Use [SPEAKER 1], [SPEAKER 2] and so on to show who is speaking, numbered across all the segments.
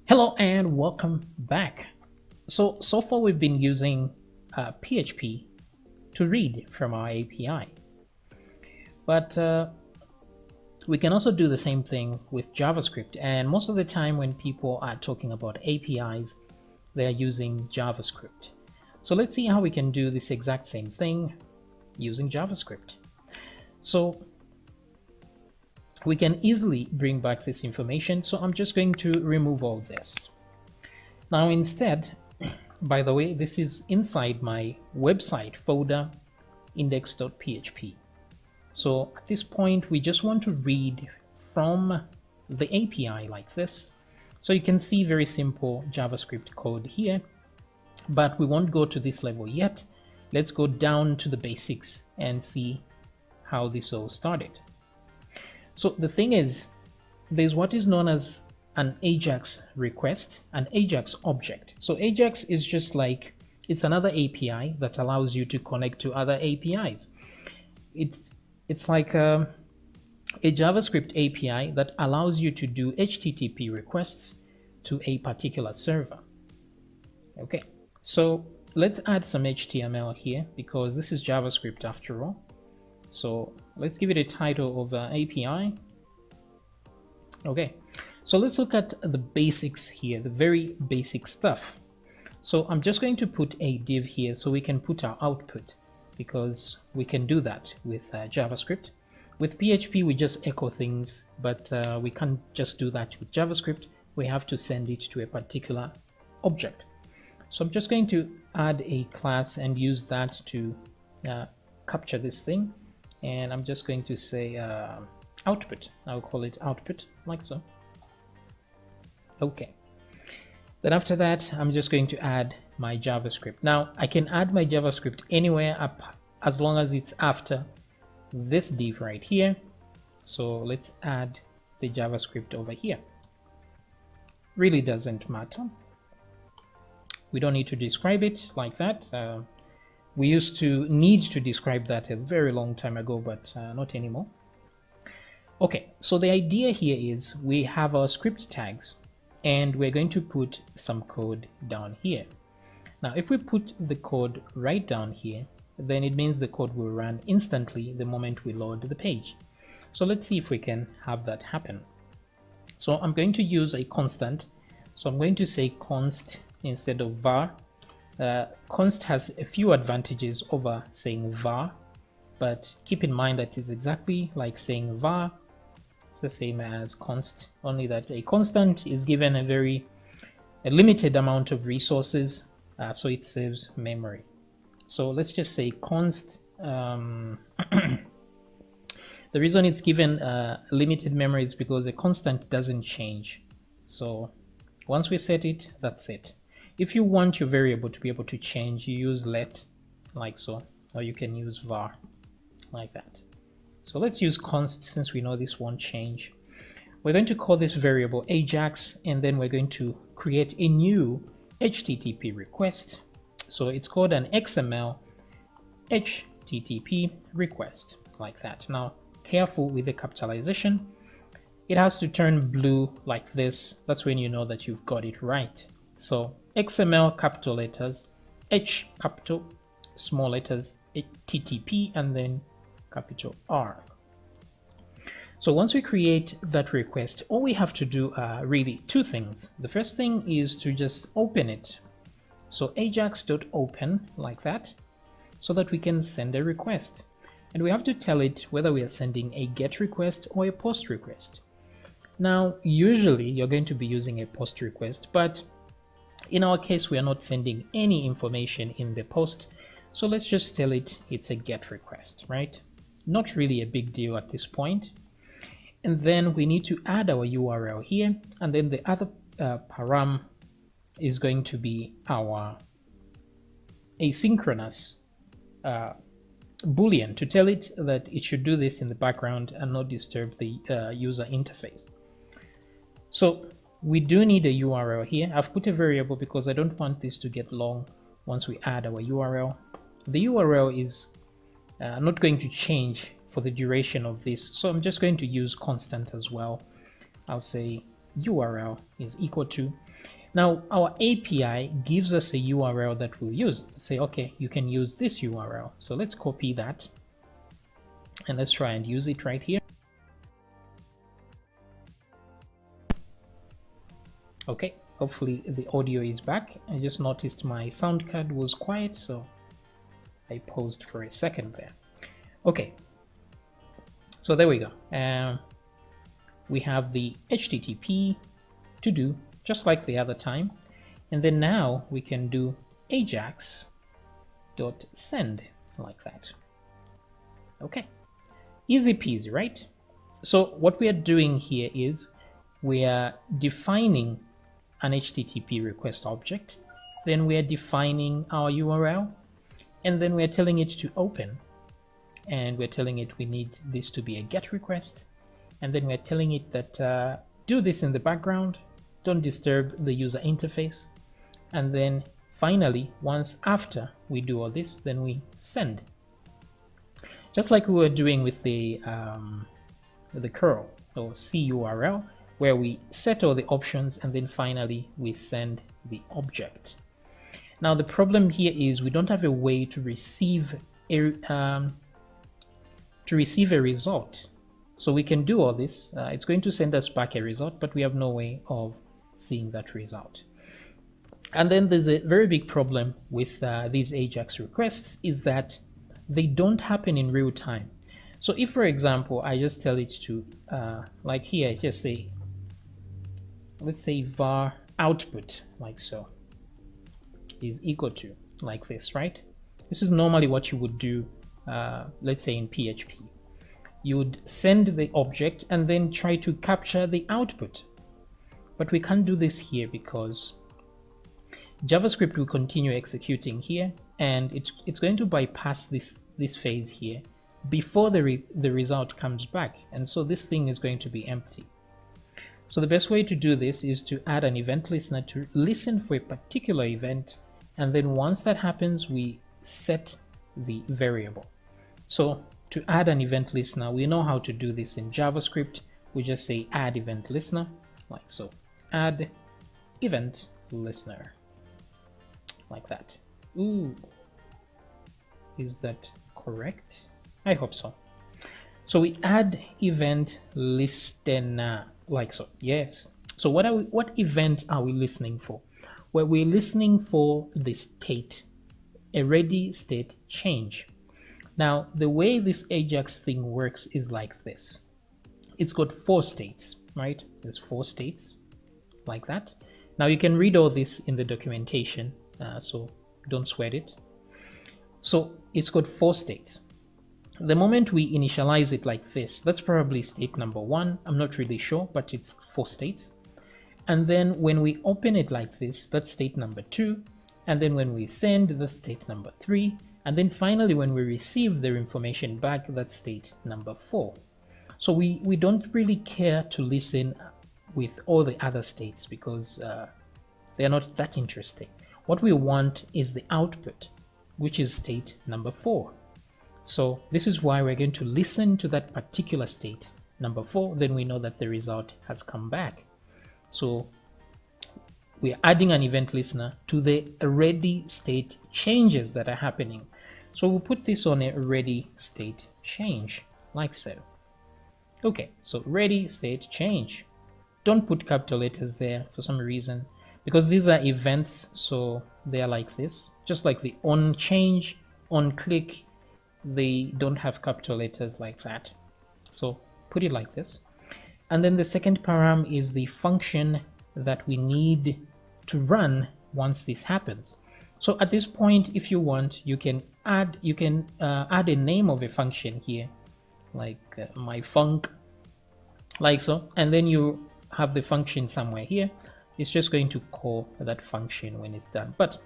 [SPEAKER 1] Hello and welcome back. So far we've been using PHP to read from our API, but we can also do the same thing with JavaScript. And most of the time when people are talking about APIs, they are using JavaScript. So let's see how we can do this exact same thing using JavaScript. So we can easily bring back this information. So I'm just going to remove all this. Now instead, by the way, this is inside my website folder index.php. So at this point, we just want to read from the API like this. So you can see very simple JavaScript code here, but we won't go to this level yet. Let's go down to the basics and see how this all started. So the thing is, there's what is known as an AJAX request, an AJAX object. So AJAX is just like, it's another API that allows you to connect to other APIs. It's like a JavaScript API that allows you to do HTTP requests to a particular server. Okay, so let's add some HTML here because this is JavaScript after all. So let's give it a title of API. Okay, so let's look at the basics here, the very basic stuff. So I'm just going to put a div here so we can put our output, because we can do that with JavaScript. With PHP, we just echo things, but we can't just do that with JavaScript. We have to send it to a particular object. So I'm just going to add a class and use that to capture this thing. And I'm just going to say output. I'll call it output, like so. Okay. Then after that, I'm just going to add my JavaScript. Now, I can add my JavaScript anywhere up as long as it's after this div right here. So let's add the JavaScript over here. Really doesn't matter. We don't need to describe it like that. We used to need to describe that a very long time ago, but not anymore. Okay, so the idea here is we have our script tags and we're going to put some code down here. Now, if we put the code right down here, then it means the code will run instantly the moment we load the page. So let's see if we can have that happen. So I'm going to use a constant. So I'm going to say const instead of var. Const has a few advantages over saying var, but keep in mind that it's exactly like saying var. It's the same as const, only that a constant is given a limited amount of resources, so it saves memory. So let's just say const. The reason it's given limited memory is because a constant doesn't change. So once we set it, that's it. If you want your variable to be able to change, you use let, like so, or you can use var, like that. So let's use const since we know this won't change. We're going to call this variable AJAX, and then we're going to create a new HTTP request. So it's called an XML HTTP request, like that. Now, careful with the capitalization. It has to turn blue like this. That's when you know that you've got it right. So XML capital letters, H capital, small letters, TTP, and then capital R. So once we create that request, all we have to do are really two things. The first thing is to just open it. So ajax.open, like that, so that we can send a request. And we have to tell it whether we are sending a GET request or a POST request. Now, usually you're going to be using a POST request, but in our case, we are not sending any information in the post. So let's just tell it it's a GET request, right? Not really a big deal at this point. And then we need to add our URL here. And then the other param is going to be our asynchronous Boolean to tell it that it should do this in the background and not disturb the user interface. So we do need a URL here. I've put a variable because I don't want this to get long once we add our URL. The URL is not going to change for the duration of this, so I'm just going to use constant as well. I'll say URL is equal to, Now our API gives us a URL that we'll use to say, okay, you can use this URL. So let's copy that and let's try and use it right here. Okay, hopefully the audio is back. I just noticed my sound card was quiet, so I paused for a second there. Okay, so there we go. We have the HTTP to do just like the other time, and then now we can do AJAX.send like that. Okay, easy peasy, right? So what we are doing here is we are defining an HTTP request object, then we are defining our URL, and then we are telling it to open, and we're telling it we need this to be a GET request, and then we're telling it that do this in the background, don't disturb the user interface, and then finally, once after we do all this, then we send. Just like we were doing with the curl or CURL, where we set all the options and then finally we send the object. Now the problem here is we don't have a way to receive a result. So we can do all this. It's going to send us back a result, but we have no way of seeing that result. And then there's a very big problem with these AJAX requests is that they don't happen in real time. So if, for example, I just tell it to, like here, just say, let's say var output, like so, is equal to, like this, right? This is normally what you would do, let's say in PHP. You would send the object and then try to capture the output. But we can't do this here because JavaScript will continue executing here, and it's going to bypass this phase here before the result comes back, and so this thing is going to be empty. So the best way to do this is to add an event listener to listen for a particular event, and then once that happens, we set the variable. So to add an event listener, we know how to do this in JavaScript. We just say add event listener, like so. Add event listener, like that. Ooh, is that correct? I hope so. So we add event listener, like so. Yes. So what event are we listening for? Well, we're listening for the state, a ready state change. Now, the way this AJAX thing works is like this. It's got 4 states, right? There's 4 states, like that. Now you can read all this in the documentation, so don't sweat it. So it's got 4 states. The moment we initialize it like this, that's probably state number 1. I'm not really sure, but it's 4 states. And then when we open it like this, that's state number 2. And then when we send, that's state number 3. And then finally, when we receive their information back, that's state number 4. So we don't really care to listen with all the other states because they're not that interesting. What we want is the output, which is state number 4. So this is why we're going to listen to that particular state, number 4, then we know that the result has come back. So we're adding an event listener to the ready state changes that are happening. So we'll put this on a ready state change, like so. Okay, so ready state change. Don't put capital letters there for some reason, because these are events, so they're like this. Just like the on change, on click, they don't have capital letters like that. So put it like this. And then the second param is the function that we need to run once this happens. So at this point, if you want, you can add a name of a function here, like my func, like so, and then you have the function somewhere here. It's just going to call that function when it's done. But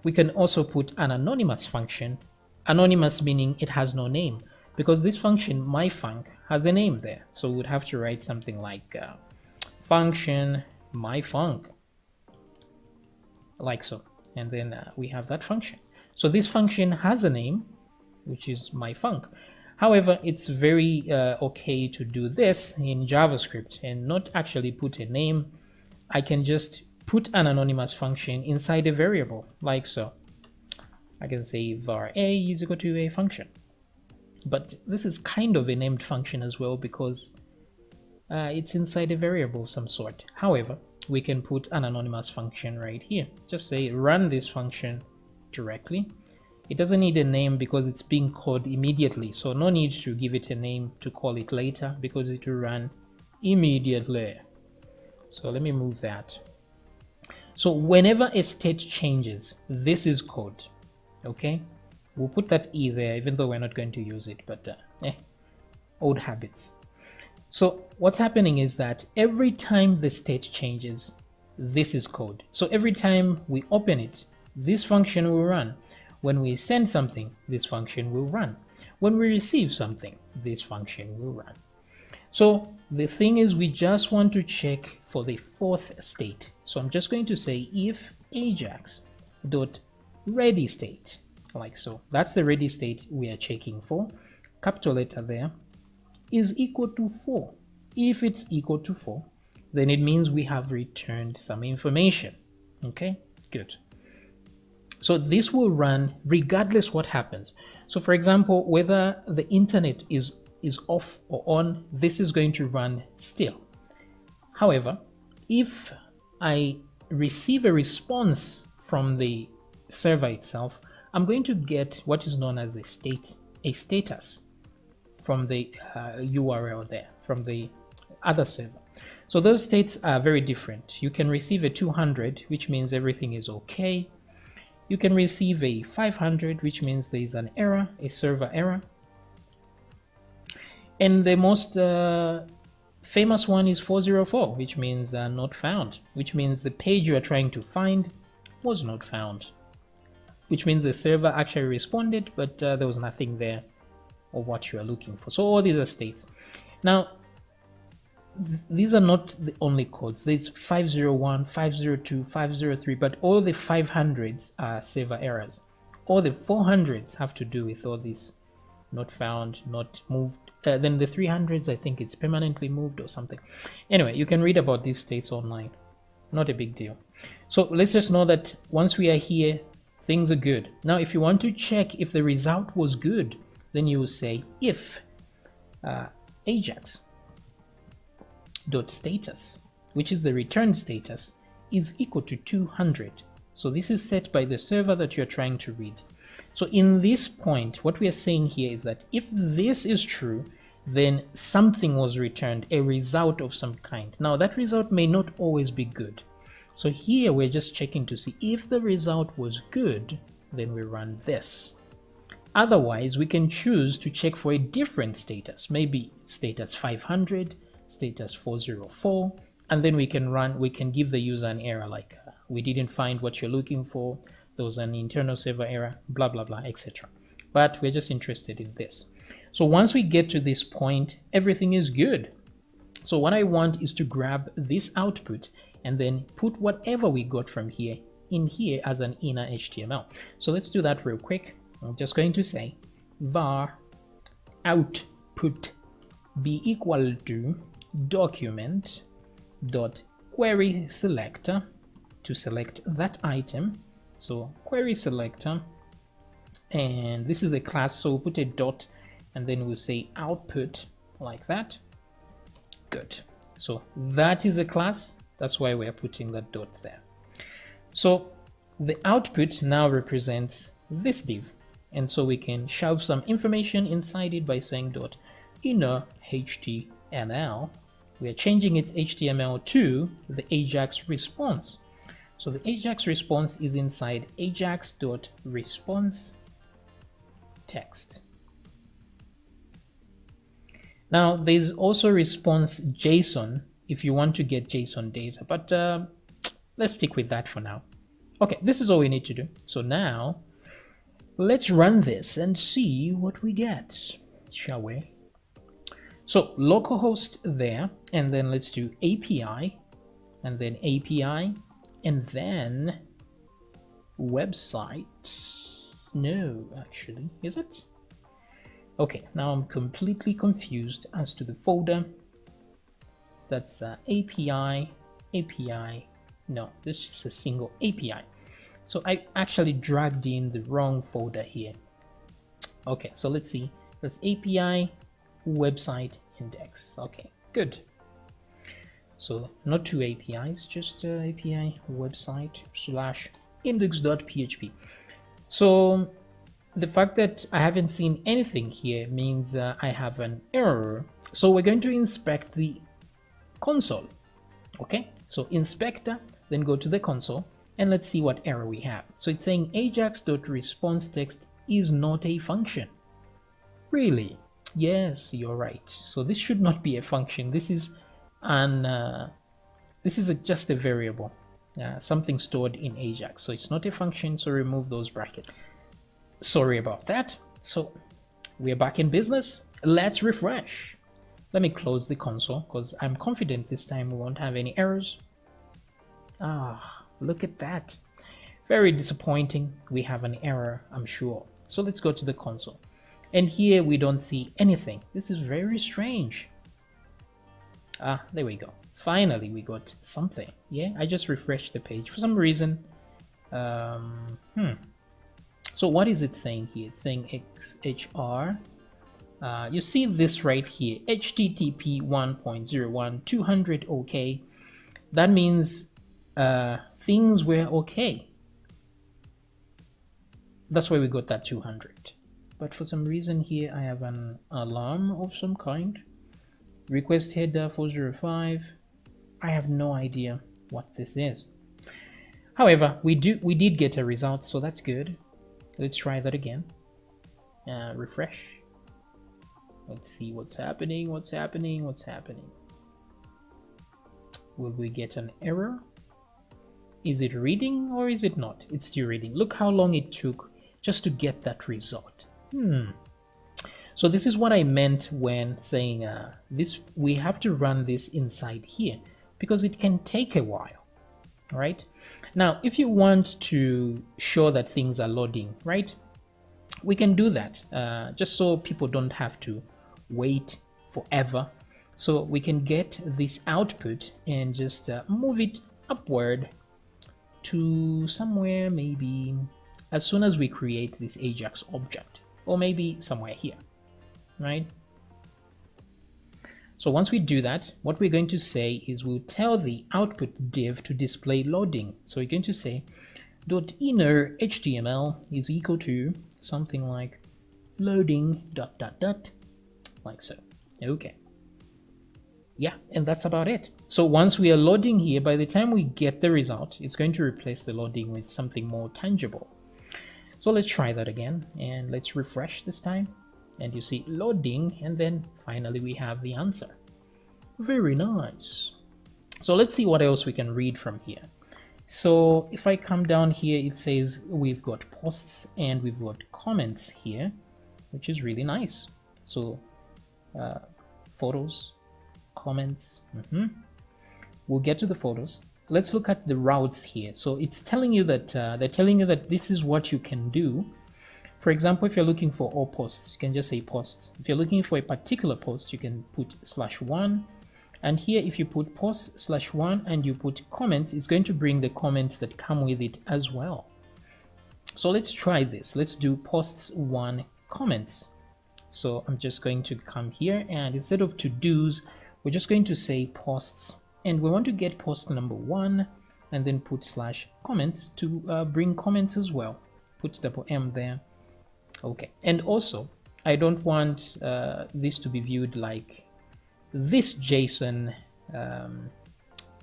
[SPEAKER 1] we can also put an anonymous function, anonymous meaning it has no name, because this function myfunc has a name there. So we would have to write something like function myfunc, like so, and then we have that function. So this function has a name, which is myfunc. However, it's very okay to do this in JavaScript and not actually put a name. I can just put an anonymous function inside a variable, like so. I can say var a is equal to a function. But this is kind of a named function as well because it's inside a variable of some sort. However, we can put an anonymous function right here. Just say run this function directly. It doesn't need a name because it's being called immediately, so no need to give it a name to call it later because it will run immediately. So let me move that. So whenever a state changes, this is code. Okay, we'll put that E there even though we're not going to use it, but old habits. So what's happening is that every time the state changes, this is code. So every time we open it, this function will run. When we send something, this function will run. When we receive something, this function will run. So the thing is, we just want to check for the fourth state. So I'm just going to say if AJAX dot ready state, like so. That's the ready state we are checking for. Capital letter there is equal to 4. If it's equal to 4, then it means we have returned some information. Okay, good. So this will run regardless what happens. So for example, whether the internet is off or on, this is going to run still. However, if I receive a response from the server itself, I'm going to get what is known as a status from the URL there, from the other server. So those states are very different. You can receive a 200, which means everything is okay. You can receive a 500, which means there is an error, a server error. And the most famous one is 404, which means not found, which means the page you are trying to find was not found, which means the server actually responded, but there was nothing there of what you are looking for. So all these are states. Now, these are not the only codes. There's 501, 502, 503, but all the 500s are server errors. All the 400s have to do with all this not found, not moved. Then the 300s, I think it's permanently moved or something. Anyway, you can read about these states online. Not a big deal. So let's just know that once we are here, things are good. Now, if you want to check if the result was good, then you will say if AJAX dot status, which is the return status, is equal to 200. So this is set by the server that you're trying to read. So in this point, what we are saying here is that if this is true, then something was returned, a result of some kind. Now that result may not always be good. So here we're just checking to see if the result was good, then we run this. Otherwise, we can choose to check for a different status, maybe status 500, status 404, and then we can give the user an error like we didn't find what you're looking for, there was an internal server error, blah, blah, blah, etc. But we're just interested in this. So once we get to this point, everything is good. So what I want is to grab this output and then put whatever we got from here in here as an inner HTML. So let's do that real quick. I'm just going to say var output be equal to document dot query selector to select that item. So query selector, and this is a class, so we'll put a dot and then we'll say output like that. Good. So that is a class. That's why we're putting that dot there. So the output now represents this div, and so we can shove some information inside it by saying dot inner HTML. We are changing its HTML to the AJAX response. So the AJAX response is inside ajax.response text. Now there's also response JSON if you want to get JSON data, but let's stick with that for now. Okay, this is all we need to do. So now let's run this and see what we get, shall we? So localhost there, and then let's do API, and then API, and then website. No, actually, is it? Okay, now I'm completely confused as to the folder. That's API, API, No, this is just a single API. So I actually dragged in the wrong folder here. Okay, so let's see. That's API website index. Okay, good. So not two APIs, just API website / index.php. So the fact that I haven't seen anything here means I have an error. So we're going to inspect the console. Okay, so inspector, then go to the console, and let's see what error we have. So it's saying ajax.response text is not a function. Really? Yes, you're right. So this should not be a function. This is just a variable, something stored in Ajax. So it's not a function, so remove those brackets. Sorry about that. So we're back in business. Let's refresh. Let me close the console because I'm confident this time we won't have any errors. Ah, look at that. Very disappointing. We have an error, I'm sure. So let's go to the console. And here we don't see anything. This is very strange. Ah, there we go. Finally, we got something. Yeah, I just refreshed the page for some reason. So what is it saying here? It's saying XHR. You see this right here, HTTP 1.01 200 OK. That means things were okay. That's why we got that 200. But for some reason here I have an alarm of some kind. Request header 405. I have no idea what this is. However, we did get a result, so that's good. Let's try that again. Refresh. Let's see what's happening. Will we get an error? Is it reading or is it not? It's still reading. Look how long it took just to get that result. So this is what I meant when saying we have to run this inside here because it can take a while. Right? Now, if you want to show that things are loading, right? We can do that just so people don't have to wait forever. So we can get this output and just move it upward to somewhere, maybe as soon as we create this AJAX object, or maybe somewhere here, right? So once we do that, what we're going to say is we'll tell the output div to display loading. So we're going to say .inner HTML is equal to something like loading ... like so. Okay. Yeah, and that's about it. So once we are loading here, by the time we get the result, it's going to replace the loading with something more tangible. So let's try that again and let's refresh this time. And you see loading, and then finally we have the answer. Very nice. So let's see what else we can read from here. So if I come down here, it says we've got posts and we've got comments here, which is really nice. So photos, comments. We'll get to the photos. Let's look at the routes here. So it's telling you that they're telling you that this is what you can do. For example, if you're looking for all posts, you can just say posts. If you're looking for a particular post, you can put /1. And here, if you put posts /1 and you put comments, it's going to bring the comments that come with it as well. So let's try this. Let's do posts 1 comments. So I'm just going to come here, and instead of to-dos, we're just going to say posts. And we want to get post number 1 and then put /comments to bring comments as well. Put $M there. Okay, and also I don't want this to be viewed like this JSON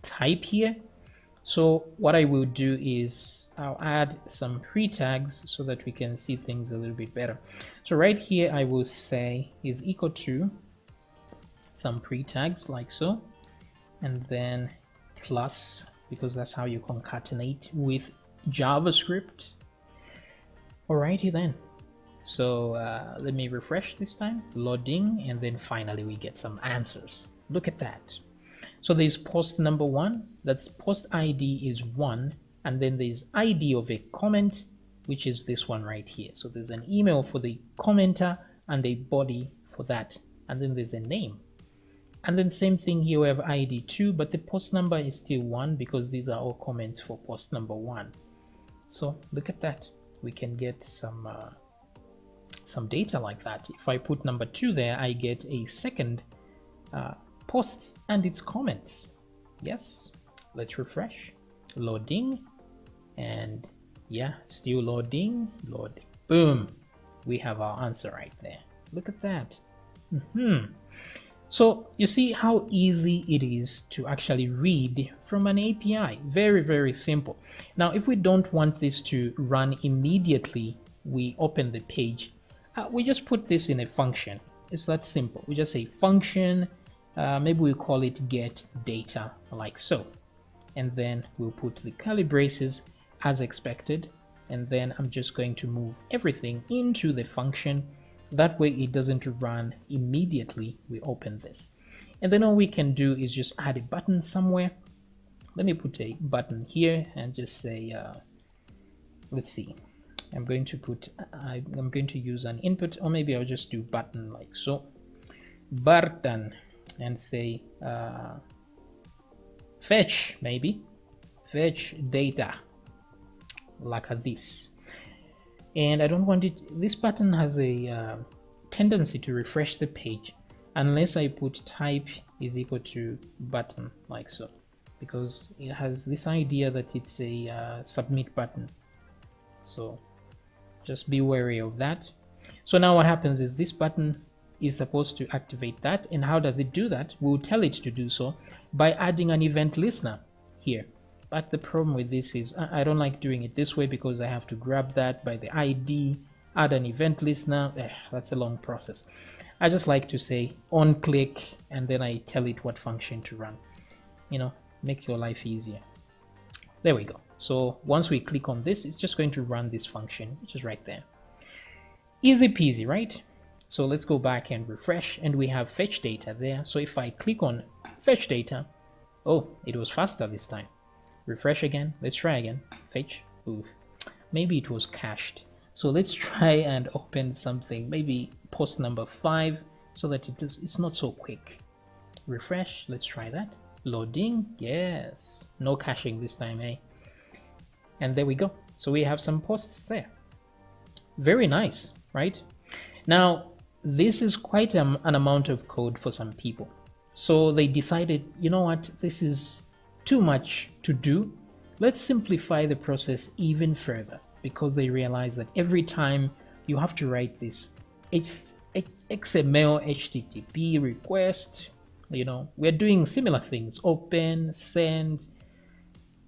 [SPEAKER 1] type here. So what I will do is I'll add some pre-tags so that we can see things a little bit better. So right here I will say is equal to some pre-tags like so, and then plus, because that's how you concatenate with JavaScript. Alrighty then. So let me refresh this time, loading, and then finally we get some answers. Look at that. So there's post number 1, that's post ID is 1, and then there's ID of a comment, which is this one right here. So there's an email for the commenter and a body for that, and then there's a name. And then same thing here, we have ID 2, but the post number is still 1 because these are all comments for post number 1. So look at that. We can get some data like that. If I put number 2 there, I get a second post and its comments. Yes, let's refresh. Loading, and yeah, still loading. Boom, we have our answer right there. Look at that. So you see how easy it is to actually read from an API. Very, very simple. Now, if we don't want this to run immediately, we open the page. We just put this in a function. It's that simple. We just say function, maybe we call it get data, like so. And then we'll put the curly braces as expected. And then I'm just going to move everything into the function. That way it doesn't run immediately we open this. And then all we can do is just add a button somewhere. Let me put a button here and just say, let's see. I'm going to use an input, or maybe I'll just do button like so. Button, and say fetch, maybe. Fetch data, like this. And I don't want it, this button has a tendency to refresh the page unless I put type is equal to button, like so, because it has this idea that it's a submit button. So just be wary of that. So now what happens is this button is supposed to activate that. And how does it do that? We'll tell it to do so by adding an event listener here. But the problem with this is I don't like doing it this way because I have to grab that by the ID, add an event listener. That's a long process. I just like to say on click and then I tell it what function to run. You know, make your life easier. There we go. So once we click on this, it's just going to run this function, which is right there. Easy peasy, right? So let's go back and refresh, and we have fetch data there. So if I click on fetch data, oh, it was faster this time. Refresh again. Let's try again. Fetch. Ooh, maybe it was cached. So let's try and open something, maybe post number 5, so that it's not so quick. Refresh. Let's try that. Loading. Yes. No caching this time, eh? And there we go. So we have some posts there. Very nice, right? Now, this is quite an amount of code for some people. So they decided, you know what, this is too much to do. Let's simplify the process even further, because they realize that every time you have to write this XML HTTP request, you know, we're doing similar things, open, send,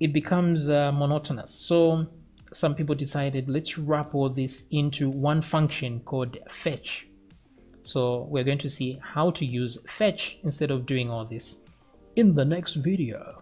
[SPEAKER 1] it becomes monotonous. So some people decided, let's wrap all this into one function called fetch. So we're going to see how to use fetch instead of doing all this in the next video.